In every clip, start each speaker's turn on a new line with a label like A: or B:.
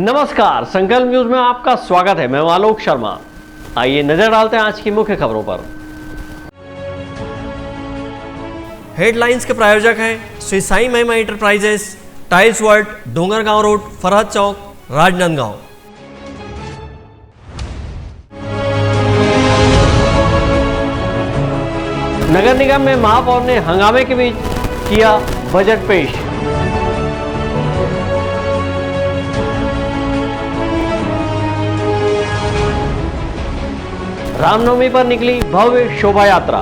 A: नमस्कार, संकल्प न्यूज में आपका स्वागत है। मैं आलोक शर्मा। आइए नजर डालते हैं आज की मुख्य खबरों पर। हेडलाइंस के प्रायोजक हैं Shri Sai Mahima enterprises, tiles world, Dongargaon road, Farhad chowk, Rajnandgaon. नगर निगम में महापौर ने हंगामे के बीच किया बजट पेश। रामनवमी पर निकली भव्य शोभा यात्रा।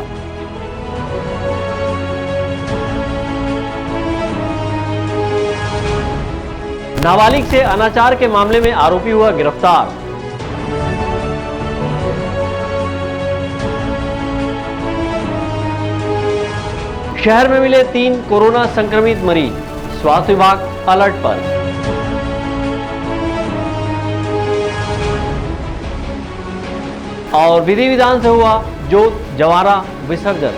A: नाबालिग से अनाचार के मामले में आरोपी हुआ गिरफ्तार। शहर में मिले 3 कोरोना संक्रमित मरीज, स्वास्थ्य विभाग अलर्ट पर। और विधि विधान से हुआ जोत जवारा विसर्जन।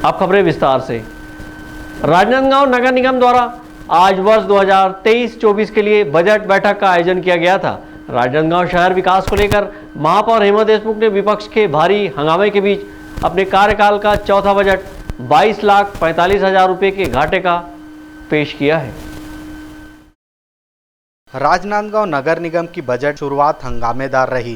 A: अब खबरें विस्तार से। राजनांदगांव नगर निगम द्वारा आज वर्ष 2023-24 के लिए बजट बैठक का आयोजन किया गया था। राजनांदगांव शहर विकास को लेकर महापौर हेमा देशमुख ने विपक्ष के भारी हंगामे के बीच अपने कार्यकाल का चौथा बजट 22,45,000 रुपये के घाटे का पेश किया है।
B: राजनांदगांव नगर निगम की बजट शुरुआत हंगामेदार रही।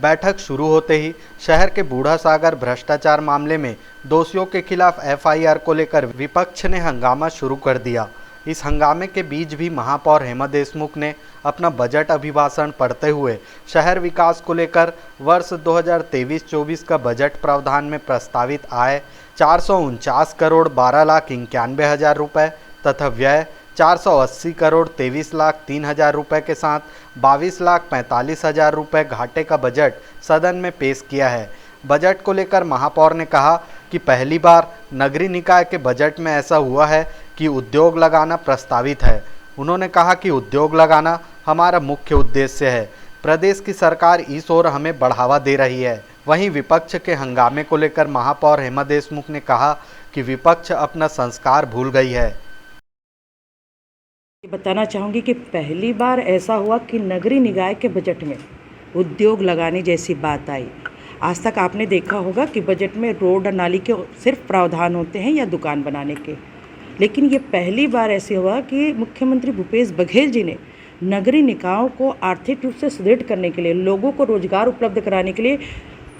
B: बैठक शुरू होते ही शहर के बूढ़ा सागर भ्रष्टाचार मामले में दोषियों के खिलाफ एफआईआर को लेकर विपक्ष ने हंगामा शुरू कर दिया। इस हंगामे के बीच भी महापौर हेमा देशमुख ने अपना बजट अभिभाषण पढ़ते हुए शहर विकास को लेकर वर्ष 2023-24 का बजट प्रावधान में प्रस्तावित आय 449 करोड़ 12,91,000 रुपये तथा व्यय 480 करोड़ 23,03,000 रुपये के साथ 22,45,000 रुपये घाटे का बजट सदन में पेश किया है। बजट को लेकर महापौर ने कहा कि पहली बार नगरीय निकाय के बजट में ऐसा हुआ है कि उद्योग लगाना प्रस्तावित है। उन्होंने कहा कि उद्योग लगाना हमारा मुख्य उद्देश्य है। प्रदेश की सरकार इस ओर हमें बढ़ावा दे रही है। वहीं विपक्ष के हंगामे को लेकर महापौर हेमा देशमुख ने कहा कि विपक्ष अपना संस्कार भूल गई है।
C: बताना चाहूँगी कि पहली बार ऐसा हुआ कि नगरीय निकाय के बजट में उद्योग लगाने जैसी बात आई। आज तक आपने देखा होगा कि बजट में रोड और नाली के सिर्फ प्रावधान होते हैं या दुकान बनाने के, लेकिन ये पहली बार ऐसे हुआ कि मुख्यमंत्री भूपेश बघेल जी ने नगरीय निकायों को आर्थिक रूप से सुदृढ़ करने के लिए, लोगों को रोजगार उपलब्ध कराने के लिए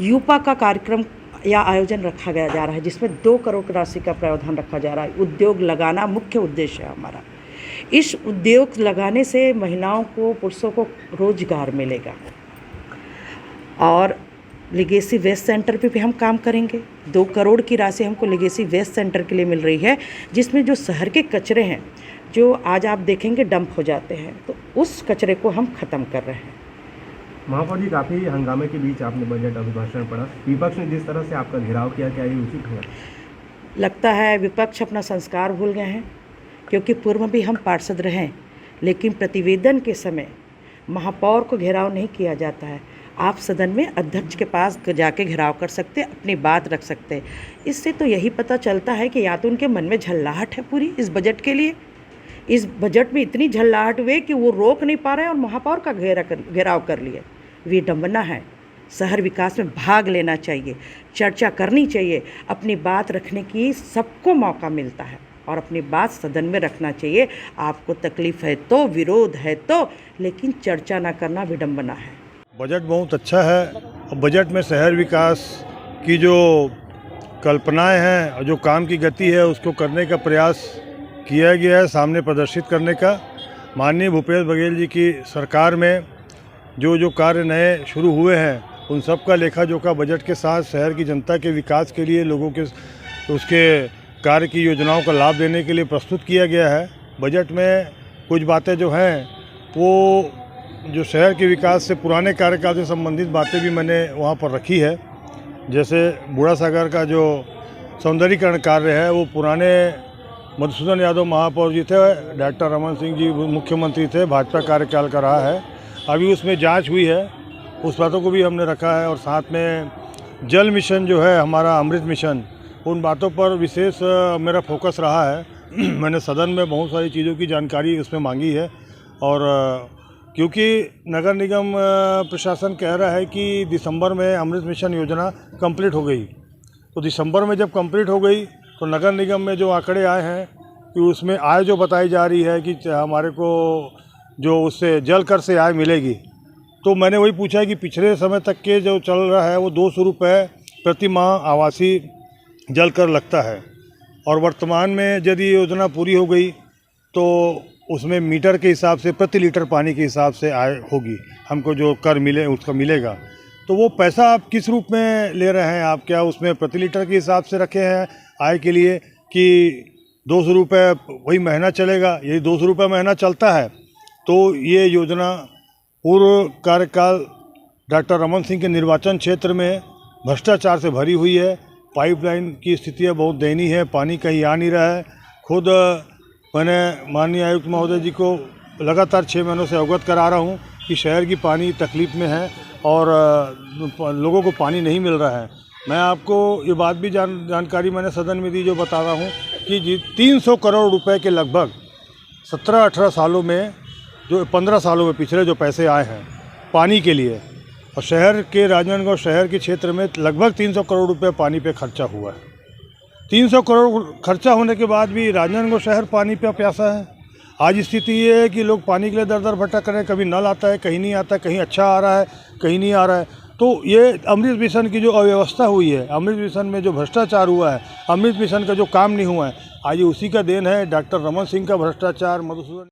C: यूपा का कार्यक्रम या आयोजन रखा गया जा रहा है, जिसमें 2 करोड़ की राशि का प्रावधान रखा जा रहा है। उद्योग लगाना मुख्य उद्देश्य है हमारा। इस उद्योग लगाने से महिलाओं को, पुरुषों को रोजगार मिलेगा और लेगेसी वेस्ट सेंटर पे भी हम काम करेंगे। 2 करोड़ की राशि हमको लेगेसी वेस्ट सेंटर के लिए मिल रही है, जिसमें जो शहर के कचरे हैं, जो आज आप देखेंगे डंप हो जाते हैं, तो उस कचरे को हम ख़त्म कर रहे हैं।
D: महापौर जी, काफ़ी हंगामे के बीच आपने बजट अभिभाषण पढ़ा। विपक्ष ने जिस तरह से आपका घेराव किया, क्या ये उचित हुआ?
C: लगता है विपक्ष अपना संस्कार भूल गए हैं, क्योंकि पूर्व में भी हम पार्षद रहे, लेकिन प्रतिवेदन के समय महापौर को घेराव नहीं किया जाता है। आप सदन में अध्यक्ष के पास जाके घेराव कर सकते, अपनी बात रख सकते। इससे तो यही पता चलता है कि या तो उनके मन में झल्लाहट है पूरी इस बजट के लिए। इस बजट में इतनी झल्लाहट हुई कि वो रोक नहीं पा रहे और महापौर का घेराव कर लिए। विडंबना है। शहर विकास में भाग लेना चाहिए, चर्चा करनी चाहिए, अपनी बात रखने की सबको मौका मिलता है और अपनी बात सदन में रखना चाहिए। आपको तकलीफ है तो, विरोध है तो, लेकिन चर्चा ना करना विडंबना है।
E: बजट बहुत अच्छा है और बजट में शहर विकास की जो कल्पनाएं हैं और जो काम की गति है उसको करने का प्रयास किया गया है, सामने प्रदर्शित करने का। माननीय भूपेश बघेल जी की सरकार में जो कार्य नए शुरू हुए हैं उन सब का लेखा जोखा बजट के साथ शहर की जनता के विकास के लिए, लोगों के उसके कार्य की योजनाओं का लाभ देने के लिए प्रस्तुत किया गया है। बजट में कुछ बातें जो हैं वो जो शहर के विकास से, पुराने कार्यकाल से संबंधित बातें भी मैंने वहाँ पर रखी है। जैसे बूढ़ा सागर का जो सौंदर्यीकरण कार्य है वो पुराने मधुसूदन यादव महापौर जी थे, डॉक्टर रमन सिंह जी मुख्यमंत्री थे, भाजपा कार्यकाल का रहा है। अभी उसमें जांच हुई है, उस बातों को भी हमने रखा है। और साथ में जल मिशन जो है हमारा, अमृत मिशन, उन बातों पर विशेष मेरा फोकस रहा है। मैंने सदन में बहुत सारी चीज़ों की जानकारी उसमें मांगी है। और क्योंकि नगर निगम प्रशासन कह रहा है कि दिसंबर में अमृत मिशन योजना कंप्लीट हो गई, तो दिसंबर में जब कंप्लीट हो गई तो नगर निगम में जो आंकड़े आए हैं कि उसमें आय जो बताई जा रही है कि हमारे को जो उससे जल कर से आय मिलेगी, तो मैंने वही पूछा है कि पिछले समय तक के जो चल रहा है वो 200 रुपये प्रति माह आवासीय जल कर लगता है, और वर्तमान में यदि योजना पूरी हो गई तो उसमें मीटर के हिसाब से प्रति लीटर पानी के हिसाब से आय होगी, हमको जो कर मिले उसका मिलेगा। तो वो पैसा आप किस रूप में ले रहे हैं? आप क्या उसमें प्रति लीटर के हिसाब से रखे हैं आय के लिए कि 200 रुपये वही महीना चलेगा? यदि 200 रुपये महीना चलता है तो ये योजना पूर्व कार्यकाल डॉक्टर रमन सिंह के निर्वाचन क्षेत्र में भ्रष्टाचार से भरी हुई है। पाइपलाइन की स्थितियाँ बहुत दयनीय है, पानी कहीं आ नहीं रहा है। खुद मैंने माननीय आयुक्त महोदय जी को लगातार 6 महीनों से अवगत करा रहा हूँ कि शहर की पानी तकलीफ़ में है और लोगों को पानी नहीं मिल रहा है। मैं आपको ये बात भी जानकारी मैंने सदन में दी, जो बता रहा हूँ कि 300 करोड़ रुपए के लगभग 17-18 सालों में, जो 15 सालों में पिछले जो पैसे आए हैं पानी के लिए, और शहर के राजनांदगांव शहर के क्षेत्र में लगभग 300 करोड़ रुपए पानी पे खर्चा हुआ है। 300 करोड़ खर्चा होने के बाद भी राजनांदगांव शहर पानी पे प्यासा है। आज स्थिति ये है कि लोग पानी के लिए दर दर भटक रहे हैं, कभी नल आता है, कहीं नहीं आता है, कहीं अच्छा आ रहा है, कहीं नहीं आ रहा है। तो ये अमृत मिशन की जो अव्यवस्था हुई है, अमृत मिशन में जो भ्रष्टाचार हुआ है, अमृत मिशन का जो काम नहीं हुआ है, आज ये उसी का देन है, डॉक्टर रमन सिंह का भ्रष्टाचार। मधुसूदन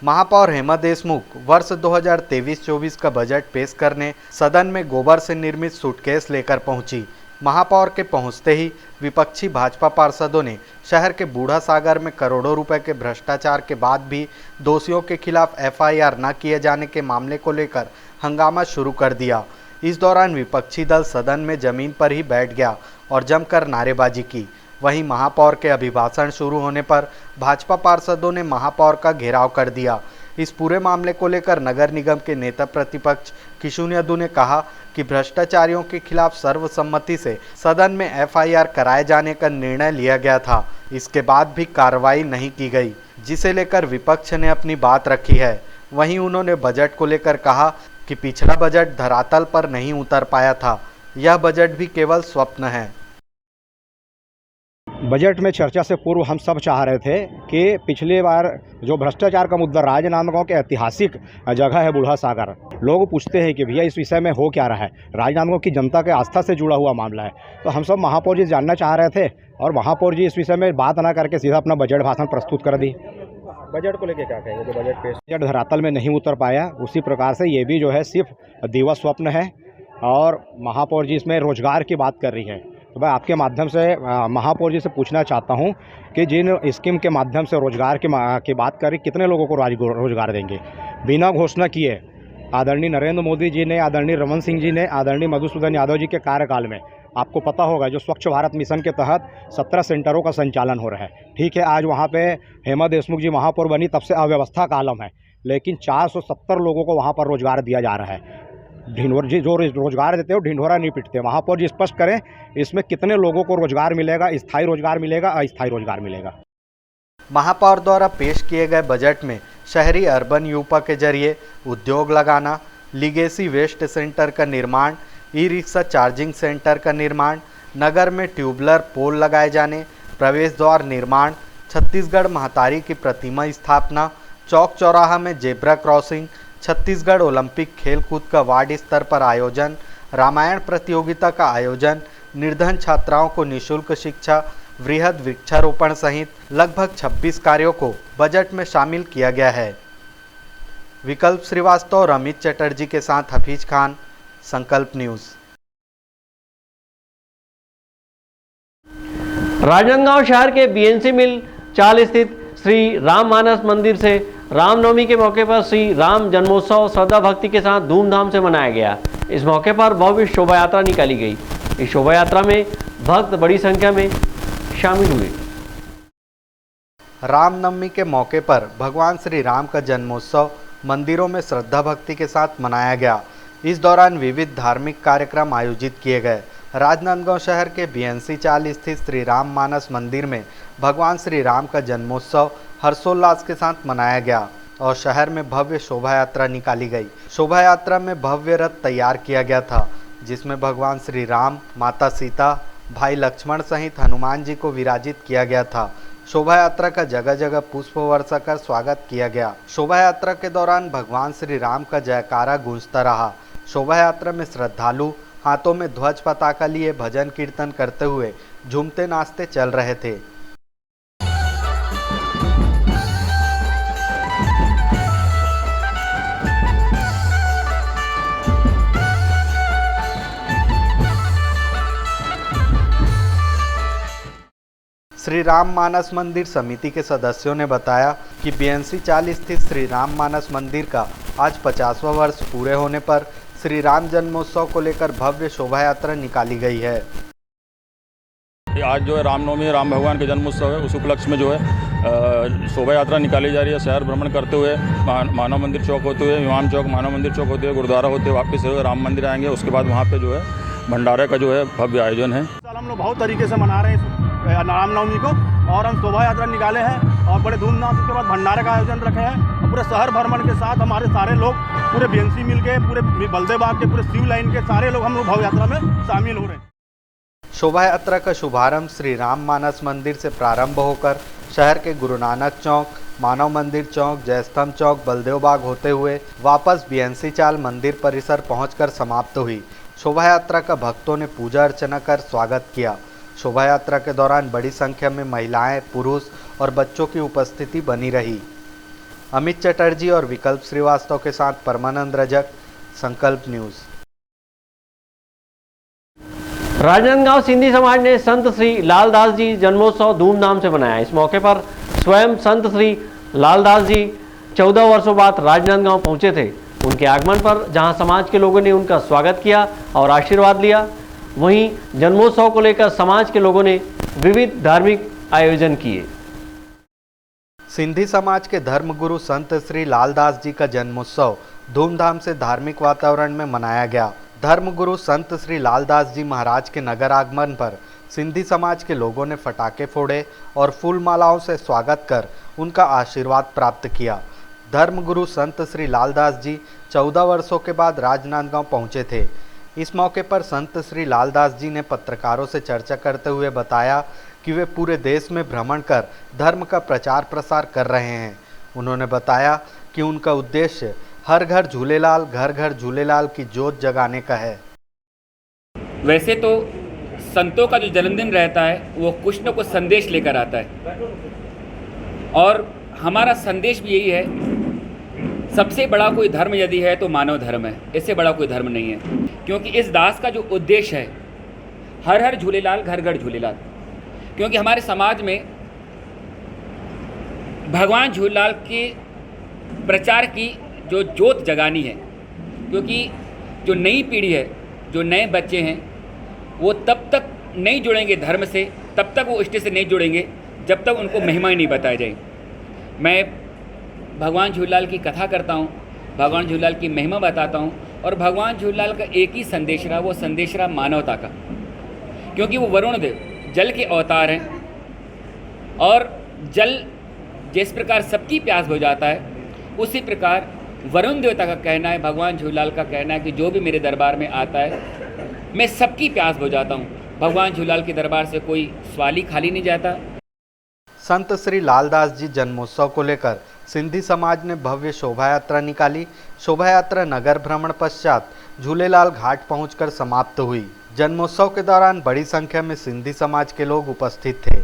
B: महापौर हेमा देशमुख वर्ष 2023-24 का बजट पेश करने सदन में गोबर से निर्मित सूटकेस लेकर पहुंची। महापौर के पहुंचते ही विपक्षी भाजपा पार्षदों ने शहर के बूढ़ा सागर में करोड़ों रुपए के भ्रष्टाचार के बाद भी दोषियों के खिलाफ FIR न किए जाने के मामले को लेकर हंगामा शुरू कर दिया। इस दौरान विपक्षी दल सदन में जमीन पर ही बैठ गया और जमकर नारेबाजी की। वहीं महापौर के अभिभाषण शुरू होने पर भाजपा पार्षदों ने महापौर का घेराव कर दिया। इस पूरे मामले को लेकर नगर निगम के नेता प्रतिपक्ष किशुन यादव ने कहा कि भ्रष्टाचारियों के खिलाफ सर्वसम्मति से सदन में FIR कराए जाने का निर्णय लिया गया था। इसके बाद भी कार्रवाई नहीं की गई, जिसे लेकर विपक्ष ने अपनी बात रखी है। वहीं उन्होंने बजट को लेकर कहा कि पिछला बजट धरातल पर नहीं उतर पाया था, यह बजट भी केवल स्वप्न है।
F: बजट में चर्चा से पूर्व हम सब चाह रहे थे कि पिछली बार जो भ्रष्टाचार का मुद्दा, राजनांदगांव के ऐतिहासिक जगह है बूढ़ा सागर, लोग पूछते हैं कि भैया इस विषय में हो क्या रहा है। राजनांदगांव की जनता के आस्था से जुड़ा हुआ मामला है, तो हम सब महापौर जी जानना चाह रहे थे और महापौर जी इस विषय में बात ना करके सीधा अपना बजट भाषण प्रस्तुत कर दी।
D: बजट को लेकर क्या कहेंगे? जो बजट पेश
F: बजट धरातल में नहीं उतर पाया, उसी प्रकार से ये भी जो है सिर्फ दिवा स्वप्न है। और महापौर जी इसमें रोजगार की बात कर रही है, तो मैं आपके माध्यम से महापौर जी से पूछना चाहता हूं कि जिन स्कीम के माध्यम से रोजगार की बात करें, कितने लोगों को रोजगार देंगे? बिना घोषणा किए आदरणीय नरेंद्र मोदी जी ने, आदरणीय रमन सिंह जी ने, आदरणीय मधुसूदन यादव जी के कार्यकाल में आपको पता होगा जो स्वच्छ भारत मिशन के तहत 17 सेंटरों का संचालन हो रहा है। ठीक है, आज वहाँ पे हेमा देशमुख जी महापौर बनी, तब से अव्यवस्था का आलम है, लेकिन 470 लोगों को वहाँ पर रोजगार दिया जा रहा है। ढिंढोरा जी जो रोजगार देते हो ढिंढोरा नहीं पिटते। महापौर जी स्पष्ट करें इसमें कितने लोगों को रोजगार मिलेगा, स्थायी रोजगार मिलेगा, अस्थायी रोजगार मिलेगा।
B: महापौर द्वारा पेश किए गए बजट में शहरी अर्बन यूपा के जरिए उद्योग लगाना, लीगेसी वेस्ट सेंटर का निर्माण, ई-रिक्शा चार्जिंग सेंटर का निर्माण, नगर में ट्यूबलर पोल लगाए जाने, प्रवेश द्वार निर्माण, छत्तीसगढ़ महतारी की प्रतिमा स्थापना, चौक चौराहा में जेब्रा क्रॉसिंग, छत्तीसगढ़ ओलंपिक खेलकूद का वार्ड स्तर पर आयोजन, रामायण प्रतियोगिता का आयोजन, निर्धन छात्राओं को निःशुल्क शिक्षा, वृहद वृक्षारोपण सहित लगभग 26 कार्यों को बजट में शामिल किया गया है। विकल्प श्रीवास्तव और अमित चटर्जी के साथ हफीज खान, संकल्प न्यूज।
A: राजनांदगांव शहर के BNC मिल चाल स्थित श्री राम मानस मंदिर से रामनवमी के मौके पर श्री राम जन्मोत्सव श्रद्धा भक्ति के साथ धूमधाम से मनाया गया। इस मौके पर भव्य शोभा यात्रा निकाली गई। इस शोभा यात्रा में भक्त बड़ी संख्या में शामिल हुए।
B: रामनवमी के मौके पर भगवान श्री राम का जन्मोत्सव मंदिरों में श्रद्धा भक्ति के साथ मनाया गया। इस दौरान विविध धार्मिक कार्यक्रम आयोजित किए गए। राजनांदगांव शहर के BNC चाल स्थित श्री राम मानस मंदिर में भगवान श्री राम का जन्मोत्सव हर्षोल्लास के साथ मनाया गया और शहर में भव्य शोभा यात्रा निकाली गई। शोभा यात्रा में भव्य रथ तैयार किया गया था, जिसमें भगवान श्री राम, माता सीता, भाई लक्ष्मण सहित हनुमान जी को विराजित किया गया था। शोभा यात्रा का जगह जगह पुष्प वर्षा कर स्वागत किया गया। शोभा यात्रा के दौरान भगवान श्री राम का जयकारा गूंजता रहा। शोभा यात्रा में श्रद्धालु हाथों में ध्वज पताका लिए भजन कीर्तन करते हुए झूमते नाचते चल रहे थे। श्री राम मानस मंदिर समिति के सदस्यों ने बताया कि बीएनसी चाल स्थित श्री राम मानस मंदिर का आज 50वां वर्ष पूरे होने पर श्री राम जन्मोत्सव को लेकर भव्य शोभा यात्रा निकाली गई है।
G: आज जो है रामनवमी, राम भगवान के जन्मोत्सव है, उस उपलक्ष्य में जो है शोभा यात्रा निकाली जा रही है। शहर भ्रमण करते हुए मानव मंदिर चौक होते हुए, इमाम चौक, मानव मंदिर चौक होते हुए, गुरुद्वारा होते हुए वापस राम मंदिर आएंगे। उसके बाद वहाँ पे जो है भंडारे का जो है भव्य आयोजन है।
H: हम लोग बहुत तरीके से मना रहे हैं रामनवमी को, और हम शोभा यात्रा निकाले हैं और बड़े धूमधाम से उसके बाद भंडारे का आयोजन रखे हैं। और पूरे शहर भ्रमण के साथ हमारे सारे लोग पूरे बीएनसी मिल के, पूरे बलदेव बाग के, पूरे शिव लाइन के सारे लोग हम लोग भव्य यात्रा में शामिल हो रहे हैं।
B: शोभा यात्रा का शुभारंभ श्री राम मानस मंदिर से प्रारंभ होकर शहर के गुरु नानक चौक, मानव मंदिर चौक, जयस्तंभ चौक, बलदेव बाग होते हुए वापस बीएनसी चाल मंदिर परिसर पहुंचकर समाप्त हुई। शोभा यात्रा का भक्तों ने पूजा अर्चना कर स्वागत किया। शोभा यात्रा के दौरान बड़ी संख्या में महिलाएं, पुरुष और बच्चों की उपस्थिति बनी रही। अमित चटर्जी और विकल्प श्रीवास्तव के साथ परमानंद रजक, संकल्प न्यूज़।
A: राजनांदगांव सिंधी समाज ने संत श्री लालदास जी जन्मोत्सव धूमधाम से मनाया। इस मौके पर स्वयं संत श्री लालदास जी 14 वर्षों बाद राजनांदगांव पहुंचे थे। उनके आगमन पर जहां समाज के लोगों ने उनका स्वागत किया और आशीर्वाद लिया, वहीं जन्मोत्सव को लेकर समाज के लोगों ने विविध धार्मिक आयोजन किए।
B: सिंधी समाज के धर्मगुरु संत श्री लालदास जी का जन्मोत्सव धूमधाम से धार्मिक वातावरण में मनाया गया। धर्मगुरु संत श्री लालदास जी महाराज के नगर आगमन पर सिंधी समाज के लोगों ने पटाखे फोड़े और फूल मालाओं से स्वागत कर उनका आशीर्वाद प्राप्त किया। धर्मगुरु संत श्री लालदास जी 14 वर्षों के बाद राजनांदगांव पहुंचे थे। इस मौके पर संत श्री लालदास जी ने पत्रकारों से चर्चा करते हुए बताया कि वे पूरे देश में भ्रमण कर धर्म का प्रचार प्रसार कर रहे हैं। उन्होंने बताया कि उनका उद्देश्य हर घर झूलेलाल, घर घर झूलेलाल की जोत जगाने का है।
I: वैसे तो संतों का जो जन्मदिन रहता है वो कुछ न कुछ संदेश लेकर आता है, और हमारा संदेश भी यही है, सबसे बड़ा कोई धर्म यदि है तो मानव धर्म है, इससे बड़ा कोई धर्म नहीं है। क्योंकि इस दास का जो उद्देश्य है, हर हर झूलेलाल, घर घर झूलेलाल, क्योंकि हमारे समाज में भगवान झूलेलाल के प्रचार की जो जोत जगानी है। क्योंकि जो नई पीढ़ी है, जो नए बच्चे हैं, वो तब तक नहीं जुड़ेंगे धर्म से, तब तक वो इष्ट से नहीं जुड़ेंगे जब तक उनको महिमा ही नहीं बताई जाए। मैं भगवान झूलेलाल की कथा करता हूँ, भगवान झूलेलाल की महिमा बताता हूँ, और भगवान झूलेलाल का एक ही संदेश रहा, वो संदेश रहा मानवता का। क्योंकि वो वरुण देव जल के अवतार हैं, और जल जिस प्रकार सबकी प्यास बुझाता है, उसी प्रकार वरुण देवता का कहना है, भगवान झूलेलाल का कहना है कि जो भी मेरे दरबार में आता है मैं सबकी प्यास बुझाता हूँ। भगवान झूलेलाल के दरबार से कोई सवाली खाली नहीं जाता।
B: संत श्री लालदास जी जन्मोत्सव को लेकर सिंधी समाज ने भव्य शोभा यात्रा निकाली। शोभा यात्रा नगर भ्रमण पश्चात झूलेलाल घाट पहुंचकर समाप्त हुई। जन्मोत्सव के दौरान बड़ी संख्या में सिंधी समाज के लोग उपस्थित थे।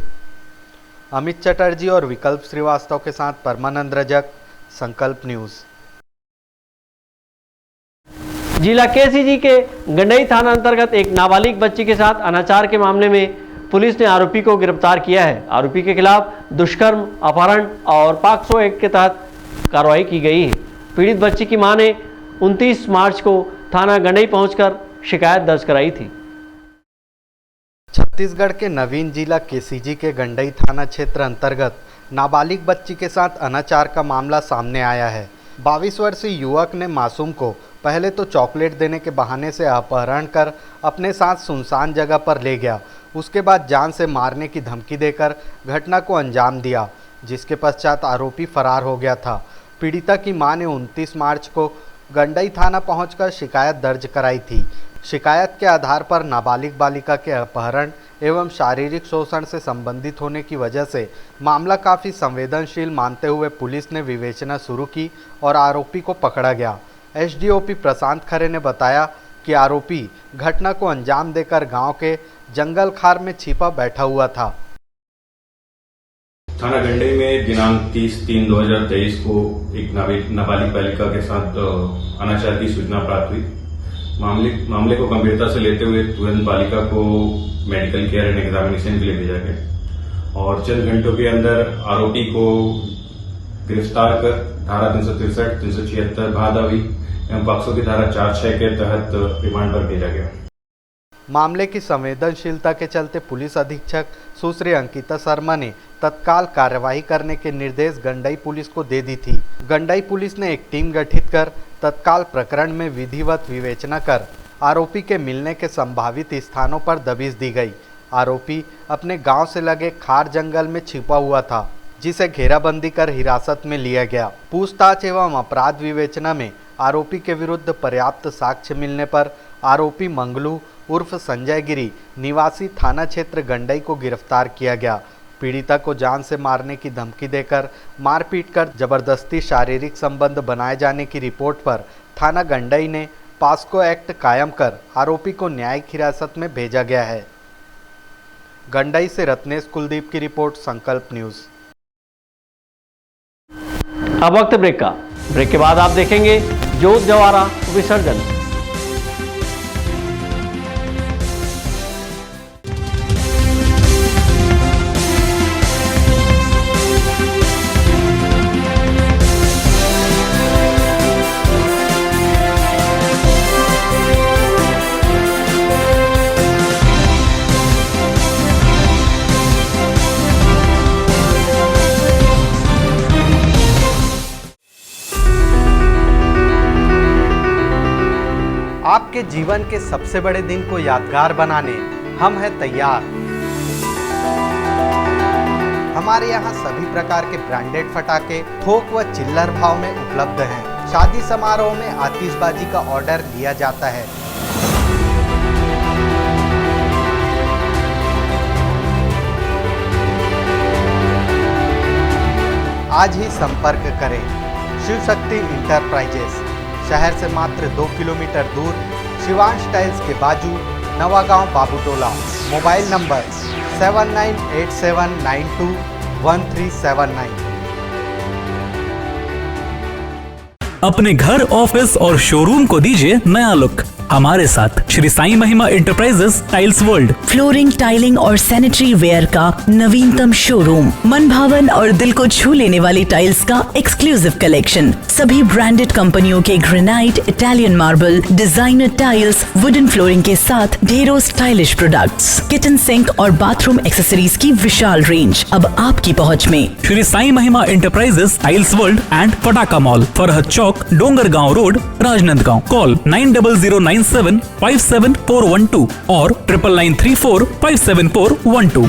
B: अमित चटर्जी और विकल्प श्रीवास्तव के साथ परमानंद रजक, संकल्प न्यूज़।
A: जिला केसीजी के गंडई थाना अंतर्गत एक नाबालिग बच्ची के साथ अनाचार के मामले में पुलिस ने आरोपी को गिरफ्तार किया है। आरोपी के खिलाफ दुष्कर्म, अपहरण और पॉक्सो एक्ट के तहत कार्रवाई की गई है। पीड़ित बच्ची की मां ने 29 मार्च को थाना गंडई पहुंचकर शिकायत दर्ज कराई थी।
B: छत्तीसगढ़ के नवीन जिला केसीजी के गंडई थाना क्षेत्र अंतर्गत नाबालिग बच्ची के साथ अनाचार का मामला सामने आया है। 22 वर्षीय युवक ने मासूम को पहले तो चॉकलेट देने के बहाने से अपहरण कर अपने साथ सुनसान जगह पर ले गया। उसके बाद जान से मारने की धमकी देकर घटना को अंजाम दिया, जिसके पश्चात आरोपी फरार हो गया था। पीड़िता की मां ने 29 मार्च को गंडई थाना पहुंचकर शिकायत दर्ज कराई थी। शिकायत के आधार पर नाबालिग बालिका के अपहरण एवं शारीरिक शोषण से संबंधित होने की वजह से मामला काफ़ी संवेदनशील मानते हुए पुलिस ने विवेचना शुरू की और आरोपी को पकड़ा गया। एसडीओपी प्रशांत खरे ने बताया कि आरोपी घटना को अंजाम देकर गांव के जंगल खार में छिपा बैठा हुआ था।
J: थाना गंडई में दिनांक 30/3/2023 को एक नाबालिग बालिका के साथ अनाचार की सूचना प्राप्त हुई। मामले को गंभीरता से लेते हुए तुरंत बालिका को मेडिकल केयर एंड एग्जामिनेशन के लिए भेजा गया और चंद घंटों के अंदर आरोपी को गिरफ्तार कर धारा 363, 376 भादावी एवं पॉक्सो की धारा 4(6) के तहत रिमांड पर भेजा गया।
B: मामले की संवेदनशीलता के चलते पुलिस अधीक्षक सुश्री अंकिता शर्मा ने तत्काल कार्यवाही करने के निर्देश गंडई पुलिस को दे दी थी। गंडई पुलिस ने एक टीम गठित कर तत्काल प्रकरण में विधिवत विवेचना कर आरोपी के मिलने के संभावित स्थानों पर दबिश दी गई। आरोपी अपने गांव से लगे खार जंगल में छिपा हुआ था, जिसे घेराबंदी कर हिरासत में लिया गया। पूछताछ एवं अपराध विवेचना में आरोपी के विरुद्ध पर्याप्त साक्ष्य मिलने पर आरोपी मंगलू उर्फ संजय गिरी निवासी थाना क्षेत्र गंडई को गिरफ्तार किया गया। पीड़िता को जान से मारने की धमकी देकर मारपीट कर जबरदस्ती शारीरिक संबंध बनाए जाने की रिपोर्ट पर थाना गंडई ने पास्को एक्ट कायम कर आरोपी को न्यायिक हिरासत में भेजा गया है। गंडई से रत्नेश कुलदीप की रिपोर्ट, संकल्प न्यूज।
A: अब वक्त ब्रेक का। ब्रेक के बाद आप देखेंगे जोत जवारा विसर्जन।
B: आपके जीवन के सबसे बड़े दिन को यादगार बनाने हम हैं तैयार। हमारे यहाँ सभी प्रकार के ब्रांडेड पटाखे थोक व चिल्लर भाव में उपलब्ध हैं। शादी समारोह में आतिशबाजी का ऑर्डर लिया जाता है। आज ही संपर्क करें शिव शक्ति इंटरप्राइजेस, शहर से मात्र 2 किलोमीटर दूर, शिवांश टाइल्स के बाजू, नवागांव बाबूटोला। Mobile number 7987921379।
K: अपने घर, ऑफिस और शोरूम को दीजिए नया लुक हमारे साथ Shri Sai Mahima enterprises tiles world.
L: Flooring, tiling और सैनिटरी वेयर का नवीनतम शोरूम, मन भावन और दिल को छू लेने वाली टाइल्स का एक्सक्लूसिव कलेक्शन, सभी ब्रांडेड कंपनियों के granite, Italian marble, designer tiles, wooden flooring के साथ ढेरों स्टाइलिश प्रोडक्ट्स, किचन सिंक और बाथरूम एक्सेसरीज की विशाल रेंज अब आपकी पहुंच में।
K: Shri Sai Mahima enterprises tiles world and Pataka mall, Farhad chowk, Dongargaon road, Rajnandgaon. Call 9009757412 और 9993457412।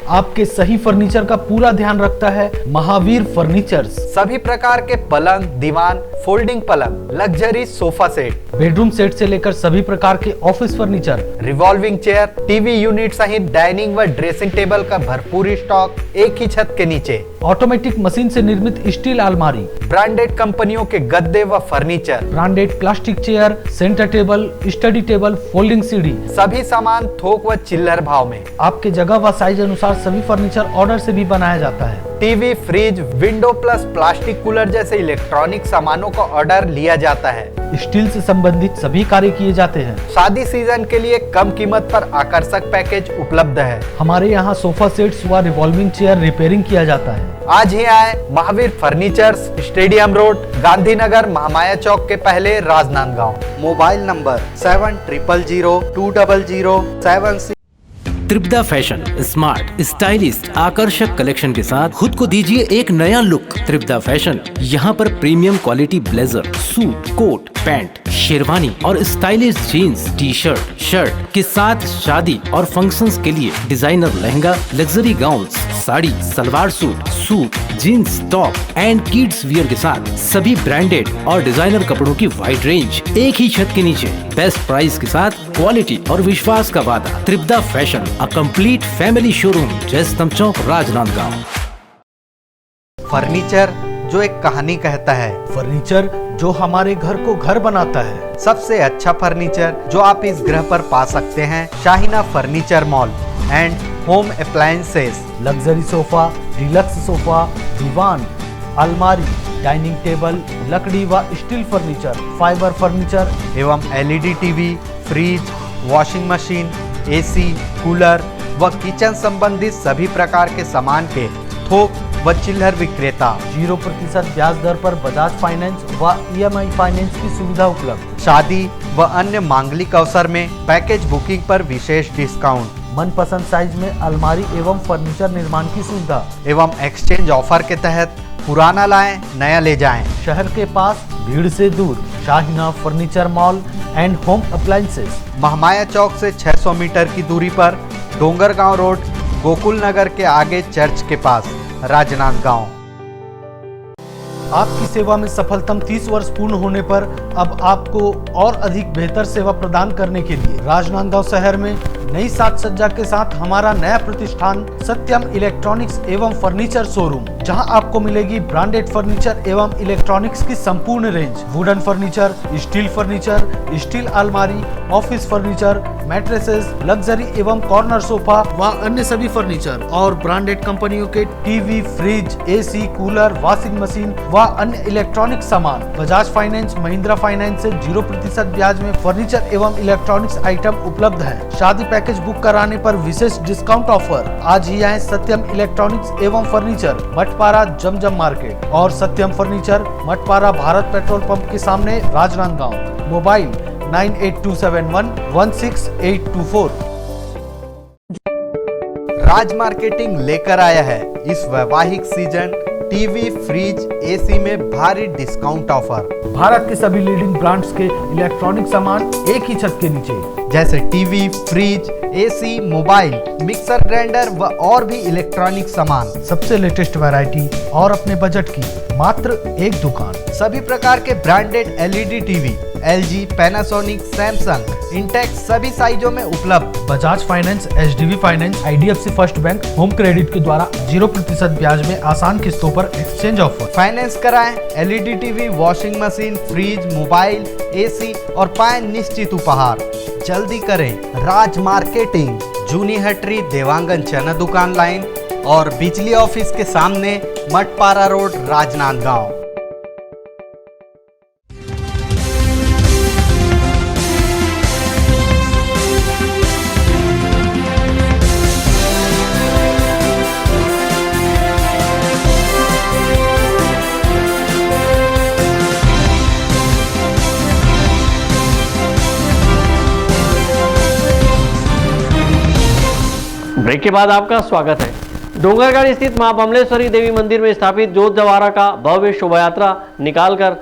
M: आपके सही फर्नीचर का पूरा ध्यान रखता है महावीर फर्नीचर्स।
B: सभी प्रकार के पलंग, दीवान, फोल्डिंग पलंग, luxury sofa set,
M: bedroom set से लेकर सभी प्रकार के office furniture,
B: revolving chair, TV unit सहित डाइनिंग व ड्रेसिंग टेबल का भरपूर स्टॉक एक ही छत के नीचे।
M: ऑटोमेटिक मशीन से निर्मित स्टील अलमारी,
B: ब्रांडेड कंपनियों के गद्दे व furniture,
M: branded plastic chair, centre table, study table, folding सीढ़ी,
B: सभी सामान थोक व चिल्लर भाव में।
M: आपके जगह व साइज अनुसार सभी फर्नीचर ऑर्डर से भी बनाया जाता है।
B: TV, fridge, window plus plastic cooler जैसे इलेक्ट्रॉनिक सामानों का ऑर्डर लिया जाता है।
M: स्टील से संबंधित सभी कार्य किए जाते हैं।
B: शादी सीजन के लिए कम कीमत पर आकर्षक पैकेज उपलब्ध है।
M: हमारे यहाँ सोफा सेट्स व रिवॉल्विंग चेयर रिपेयरिंग किया जाता है।
B: आज ही आए Mahavir furnitures, stadium road, Gandhinagar, Mahamaya chowk के पहले, Rajnandgaon. Mobile number 70020076।
N: Tripada fashion smart stylish आकर्षक कलेक्शन के साथ खुद को दीजिए एक नया लुक। त्रिपदा फैशन यहाँ पर premium quality blazer, suit, coat, pant, sherwani और stylish jeans, T shirt, shirt के साथ शादी और फंक्शंस के लिए designer lehenga, luxury gowns, sari, salwar suit, suit, jeans, top and kids wear के साथ सभी ब्रांडेड और डिजाइनर कपड़ों की वाइड रेंज एक ही छत के नीचे बेस्ट प्राइस के साथ क्वालिटी और विश्वास का वादा। Tripada fashion, a complete family showroom, Jaistambh chowk, Rajnandgaon.
B: Furniture जो एक कहानी कहता है,
M: फर्नीचर जो हमारे घर को घर बनाता है।
B: सबसे अच्छा फर्नीचर जो आप इस ग्रह पर पा सकते हैं Shaheena furniture mall and home appliances.
M: Luxury sofa, deluxe sofa, दीवान, अलमारी, डाइनिंग टेबल, लकड़ी व स्टील फर्नीचर, फाइबर फर्नीचर
B: एवं LED TV, fridge, washing machine, AC, cooler व किचन संबंधित सभी प्रकार के सामान के थोक व चिल्लर विक्रेता।
M: 0% ब्याज दर पर बजाज फाइनेंस व EMI फाइनेंस की सुविधा उपलब्ध।
B: शादी व अन्य मांगलिक अवसर में पैकेज बुकिंग पर विशेष डिस्काउंट।
M: मनपसंद साइज में अलमारी एवं फर्नीचर निर्माण की सुविधा
B: एवं एक्सचेंज ऑफर के तहत पुराना लाएं नया ले जाएं।
M: शहर के पास, भीड़ से दूर, Shaheena furniture mall and home appliances.
B: Mahamaya chowk से 600 मीटर की दूरी पर, डोंगरगांव रोड, गोकुल नगर के आगे चर्च के पास, राजनांदगांव।
M: आपकी सेवा में सफलतम 30 वर्ष पूर्ण होने पर अब आपको और अधिक बेहतर सेवा प्रदान करने के लिए राजनांदगांव शहर में नई साज सज्जा के साथ हमारा नया प्रतिष्ठान सत्यम इलेक्ट्रॉनिक्स एवं फर्नीचर शोरूम, जहां आपको मिलेगी ब्रांडेड फर्नीचर एवं इलेक्ट्रॉनिक्स की संपूर्ण रेंज। वुडन फर्नीचर, स्टील अलमारी, ऑफिस फर्नीचर, मैट्रेसेस, लग्जरी एवं कॉर्नर सोफा व अन्य सभी फर्नीचर और ब्रांडेड कंपनियों के TV, fridge, AC, cooler, washing machine व अन्य इलेक्ट्रॉनिक सामान। बजाज फाइनेंस, महिंद्रा फाइनेंस से 0% ब्याज में फर्नीचर एवं इलेक्ट्रॉनिक्स आइटम उपलब्ध है। शादी पैकेज बुक कराने पर विशेष डिस्काउंट ऑफर। आज ही आए सत्यम इलेक्ट्रॉनिक्स एवं फर्नीचर, मठपारा, जमजम मार्केट और Satyam furniture, Matpara, Bharat petrol pump के सामने, राजनांदगांव। मोबाइल 9827116824।
B: राज मार्केटिंग लेकर आया है इस वैवाहिक सीजन टीवी, फ्रिज, एसी में भारी डिस्काउंट ऑफर।
M: भारत के सभी लीडिंग ब्रांड्स के इलेक्ट्रॉनिक सामान एक ही छत के नीचे,
B: जैसे TV, fridge, AC, mobile, mixer grinder व और भी इलेक्ट्रॉनिक सामान।
M: सबसे लेटेस्ट वैरायटी और अपने बजट की मात्र एक दुकान।
B: सभी प्रकार के branded LED TV, LG, Panasonic, Samsung, Intex सभी साइजों में उपलब्ध।
M: Bajaj finance, HDB finance, IDFC first bank, home credit के द्वारा 0% ब्याज में आसान किस्तों पर एक्सचेंज ऑफर।
B: फाइनेंस कराएं LED TV, washing machine, fridge, mobile, AC और पाएं निश्चित उपहार। जल्दी करें, राज मार्केटिंग, जूनी हटरी, देवांगन चना दुकान लाइन और बिजली ऑफिस के सामने, मठपारा रोड, राजनांदगांव।
A: ब्रेक के बाद आपका स्वागत है। डोंगरगढ़ स्थित मां बमलेश्वरी देवी मंदिर में स्थापित जोत जवारा का भव्य शोभा यात्रा निकालकर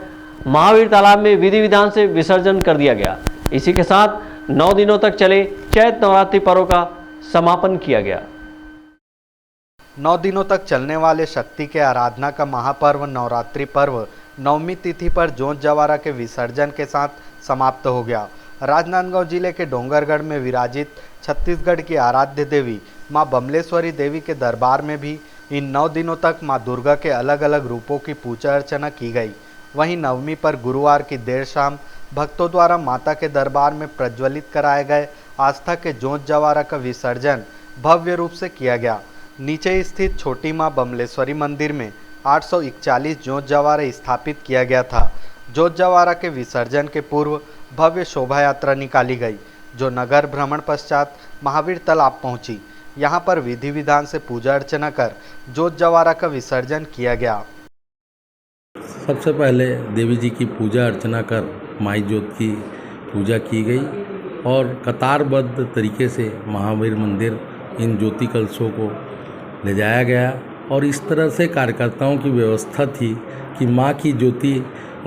A: महावीर तालाब में विधि विधान से विसर्जन कर दिया गया। इसी के साथ 9 दिनों तक चले चैत नवरात्रि पर्व का समापन किया गया।
B: 9 दिनों तक चलने वाले शक्ति के आराधना का महापर्व नवरात्रि पर्व नवमी तिथि पर जोत जवारा के विसर्जन के साथ समाप्त हो गया। राजनांदगांव जिले के डोंगरगढ़ में विराजित छत्तीसगढ़ की आराध्य देवी मां बमलेश्वरी देवी के दरबार में भी इन 9 दिनों तक मां दुर्गा के अलग अलग रूपों की पूजा अर्चना की गई। वहीं नवमी पर गुरुवार की देर शाम भक्तों द्वारा माता के दरबार में प्रज्वलित कराए गए आस्था के जोत जवारा का विसर्जन भव्य रूप से किया गया। नीचे स्थित छोटी मां बमलेश्वरी मंदिर में 841 जोत जवारे स्थापित किया गया था। जोत जवारा के विसर्जन के पूर्व भव्य शोभा यात्रा निकाली गई, जो नगर भ्रमण पश्चात महावीर तालाब पहुंची। यहां पर विधि विधान से पूजा अर्चना कर जोत जवारा का विसर्जन किया गया।
O: सबसे पहले देवी जी की पूजा अर्चना कर माई जोत की पूजा की गई और कतारबद्ध तरीके से महावीर मंदिर इन ज्योति कलशों को ले जाया गया और इस तरह से कार्यकर्ताओं की व्यवस्था थी कि माँ की ज्योति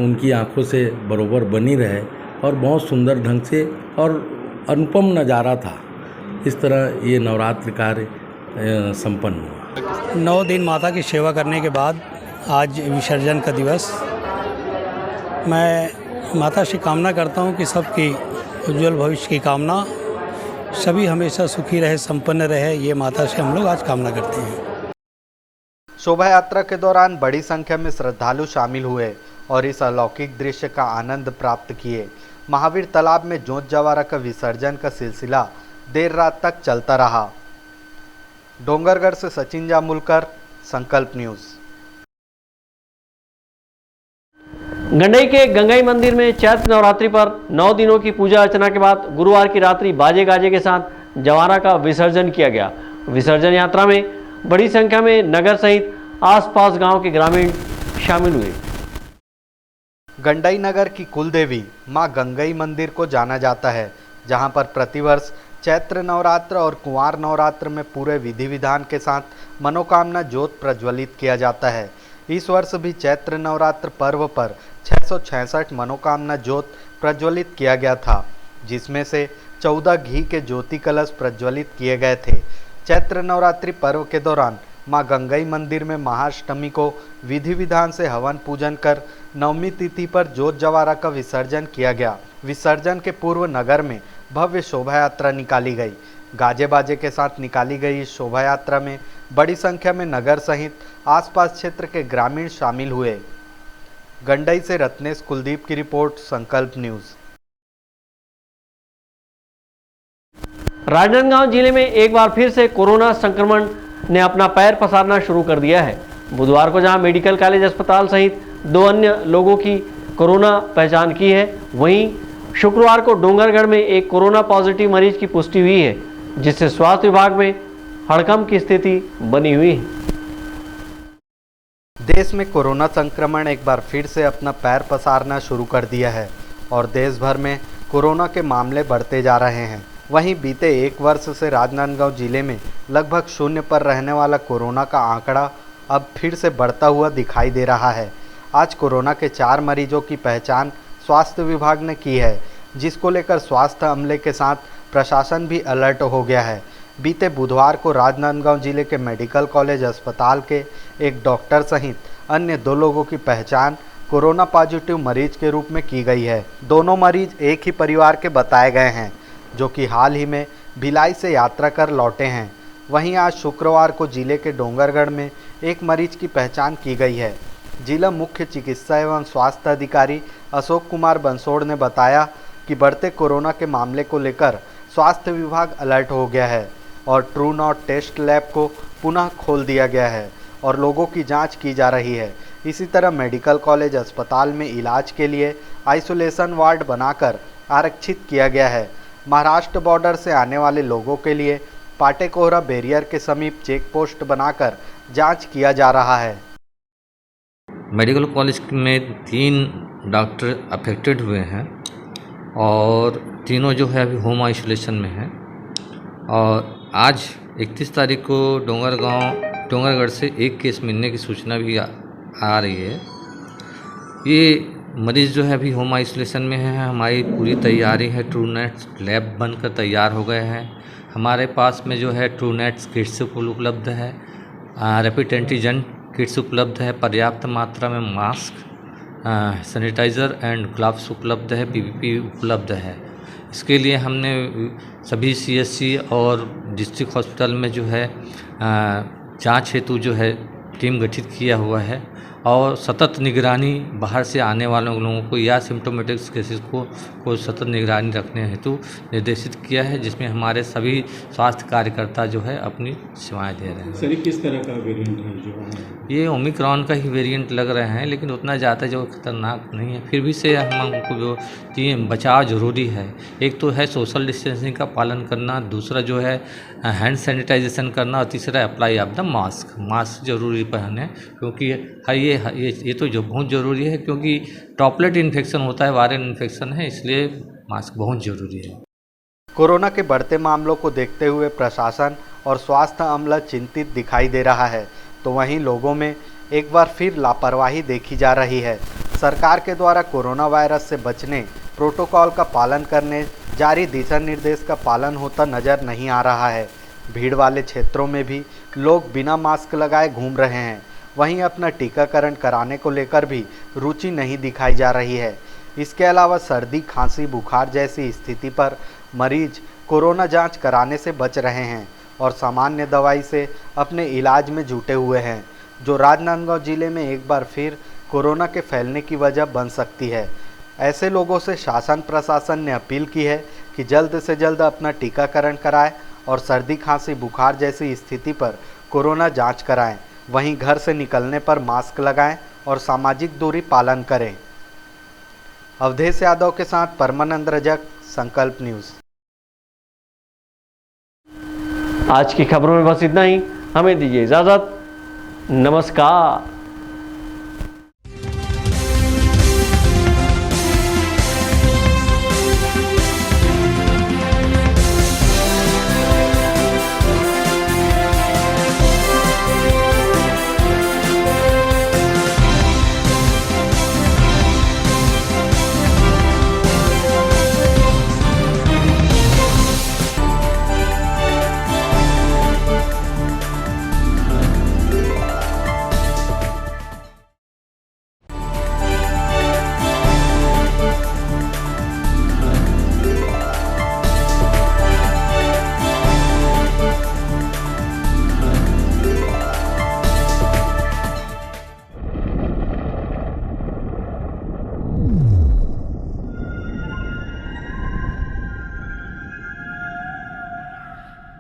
O: उनकी आंखों से बरोबर बनी रहे और बहुत सुंदर ढंग से और अनुपम नज़ारा था। इस तरह ये नवरात्र कार्य संपन्न हुआ।
P: 9 दिन माता की सेवा करने के बाद आज विसर्जन का दिवस। मैं माता से कामना करता हूँ कि सबकी उज्जवल भविष्य की कामना, सभी हमेशा सुखी रहे, संपन्न रहे, ये माता से हम लोग आज कामना करते हैं।
B: शोभा यात्रा के दौरान बड़ी संख्या में श्रद्धालु शामिल हुए और इस अलौकिक दृश्य का आनंद प्राप्त किए। महावीर तालाब में जोत जवारा का विसर्जन का सिलसिला देर रात तक चलता रहा। डोंगरगढ़ से सचिन जामुलकर, संकल्प न्यूज़।
A: गंडई के गंगाई मंदिर में चैत्र नवरात्रि पर 9 दिनों की पूजा अर्चना के बाद गुरुवार की रात्रि बाजे गाजे के साथ जवारा का विसर्जन किया गया। विसर्जन यात्रा में बड़ी संख्या में नगर सहित आसपास गांव के ग्रामीण शामिल हुए।
B: गंडई नगर की कुलदेवी मां गंगई मंदिर को जाना जाता है, जहां पर प्रतिवर्ष चैत्र नवरात्र और कुंवार नवरात्र में पूरे विधि विधान के साथ मनोकामना ज्योत प्रज्वलित किया जाता है। इस वर्ष भी चैत्र नवरात्र पर्व पर 666 मनोकामना ज्योत प्रज्वलित किया गया था, जिसमें से 14 घी के ज्योति कलश प्रज्वलित किए गए थे। चैत्र नवरात्रि पर्व के दौरान मां गंगई मंदिर में महाअष्टमी को विधि विधान से हवन पूजन कर नवमी तिथि पर जोत जवारा का विसर्जन किया गया। विसर्जन के पूर्व नगर में भव्य शोभा यात्रा निकाली गई। गाजे बाजे के साथ निकाली गई इस शोभा यात्रा में बड़ी संख्या में नगर सहित आसपास क्षेत्र के ग्रामीण शामिल हुए। गंडई से रत्नेश कुलदीप की रिपोर्ट, संकल्प न्यूज़।
A: राजनांदगांव जिले में एक बार फिर से कोरोना संक्रमण ने अपना पैर पसारना शुरू कर दिया है। बुधवार को जहां मेडिकल कॉलेज अस्पताल सहित 2 अन्य लोगों की कोरोना पहचान की है, वहीं शुक्रवार को डोंगरगढ़ में एक कोरोना पॉजिटिव मरीज की पुष्टि हुई है, जिससे स्वास्थ्य विभाग में हड़कंप की स्थिति बनी हुई है।
B: देश में कोरोना संक्रमण एक बार फिर से अपना पैर पसारना शुरू कर दिया है और देश भर में कोरोना के मामले बढ़ते जा रहे हैं। वहीं बीते 1 वर्ष से राजनांदगांव जिले में लगभग 0 पर रहने वाला कोरोना का आंकड़ा अब फिर से बढ़ता हुआ दिखाई दे रहा है। आज कोरोना के 4 मरीजों की पहचान स्वास्थ्य विभाग ने की है, जिसको लेकर स्वास्थ्य अमले के साथ प्रशासन भी अलर्ट हो गया है। बीते बुधवार को राजनांदगांव जिले के मेडिकल कॉलेज अस्पताल के एक डॉक्टर सहित अन्य 2 लोगों की पहचान कोरोना पॉजिटिव मरीज के रूप में की गई है। दोनों मरीज एक ही परिवार के बताए गए हैं, जो कि हाल ही में भिलाई से यात्रा कर लौटे हैं। वहीं आज शुक्रवार को जिले के डोंगरगढ़ में एक मरीज की पहचान की गई है। जिला मुख्य चिकित्सा एवं स्वास्थ्य अधिकारी अशोक कुमार बंसोड़ ने बताया कि बढ़ते कोरोना के मामले को लेकर स्वास्थ्य विभाग अलर्ट हो गया है और ट्रू नॉट टेस्ट लैब को पुनः खोल दिया गया है और लोगों की जांच की जा रही है। इसी तरह मेडिकल कॉलेज अस्पताल में इलाज के लिए आइसोलेशन वार्ड बनाकर आरक्षित किया गया है। महाराष्ट्र बॉर्डर से आने वाले लोगों के लिए पाटेकोहरा बैरियर के समीप चेक पोस्ट बनाकर जांच किया जा रहा है।
Q: मेडिकल कॉलेज में 3 डॉक्टर अफेक्टेड हुए हैं और तीनों जो है अभी होम आइसोलेशन में हैं। और आज 31 तारीख को डोंगरगढ़ से एक केस मिलने की सूचना भी आ रही है। ये मरीज़ जो है अभी होम आइसोलेशन में है। हमारी पूरी तैयारी है, ट्रूनेट लैब बनकर तैयार हो गए हैं। हमारे पास में जो है ट्रूनेट किट्स उपलब्ध है, रैपिड एंटीजन किट्स उपलब्ध है, पर्याप्त मात्रा में मास्क, सैनिटाइज़र एंड ग्लव्स उपलब्ध है, पीपीपी उपलब्ध है। इसके लिए हमने सभी सीएससी और डिस्ट्रिक्ट हॉस्पिटल में जो है जांच हेतु जो है टीम गठित किया हुआ है और सतत निगरानी बाहर से आने वाले लोगों को या सिम्टोमेटिक केसेस को सतत निगरानी रखने हेतु निर्देशित किया है, जिसमें हमारे सभी स्वास्थ्य कार्यकर्ता जो है अपनी सेवाएं दे रहे हैं।
R: सर किस तरह का वेरिएंट है जो है?
Q: ये ओमिक्रॉन का ही वेरिएंट लग रहे हैं, लेकिन उतना ज़्यादा जो खतरनाक नहीं है। फिर भी से हमको जो 3 बचाव जरूरी है। एक तो है सोशल डिस्टेंसिंग का पालन करना, दूसरा जो है हैंड सैनिटाइजेशन करना और तीसरा अप्लाई ऑफ द मास्क जरूरी पहने, क्योंकि ये तो जो बहुत ज़रूरी है, क्योंकि ड्रॉपलेट इन्फेक्शन होता है, वायरल इन्फेक्शन है, इसलिए मास्क बहुत ज़रूरी है।
B: कोरोना के बढ़ते मामलों को देखते हुए प्रशासन और स्वास्थ्य अमला चिंतित दिखाई दे रहा है, तो वहीं लोगों में एक बार फिर लापरवाही देखी जा रही है। सरकार के द्वारा कोरोना वायरस से बचने, प्रोटोकॉल का पालन करने, जारी दिशा निर्देश का पालन होता नजर नहीं आ रहा है। भीड़ वाले क्षेत्रों में भी लोग बिना मास्क लगाए घूम रहे हैं। वहीं अपना टीकाकरण कराने को लेकर भी रुचि नहीं दिखाई जा रही है। इसके अलावा सर्दी, खांसी, बुखार जैसी स्थिति पर मरीज कोरोना जांच कराने से बच रहे हैं और सामान्य दवाई से अपने इलाज में जुटे हुए हैं, जो राजनांदगांव जिले में एक बार फिर कोरोना के फैलने की वजह बन सकती है। ऐसे लोगों से शासन प्रशासन ने अपील की है कि जल्द से जल्द अपना टीकाकरण कराएं और सर्दी, खांसी, बुखार जैसी स्थिति पर कोरोना जांच कराएं। वहीं घर से निकलने पर मास्क लगाएं और सामाजिक दूरी पालन करें। अवधेश यादव के साथ परमानंद रजक, संकल्प न्यूज़।
A: आज की खबरों में बस इतना ही। हमें दीजिए इजाज़त। नमस्कार।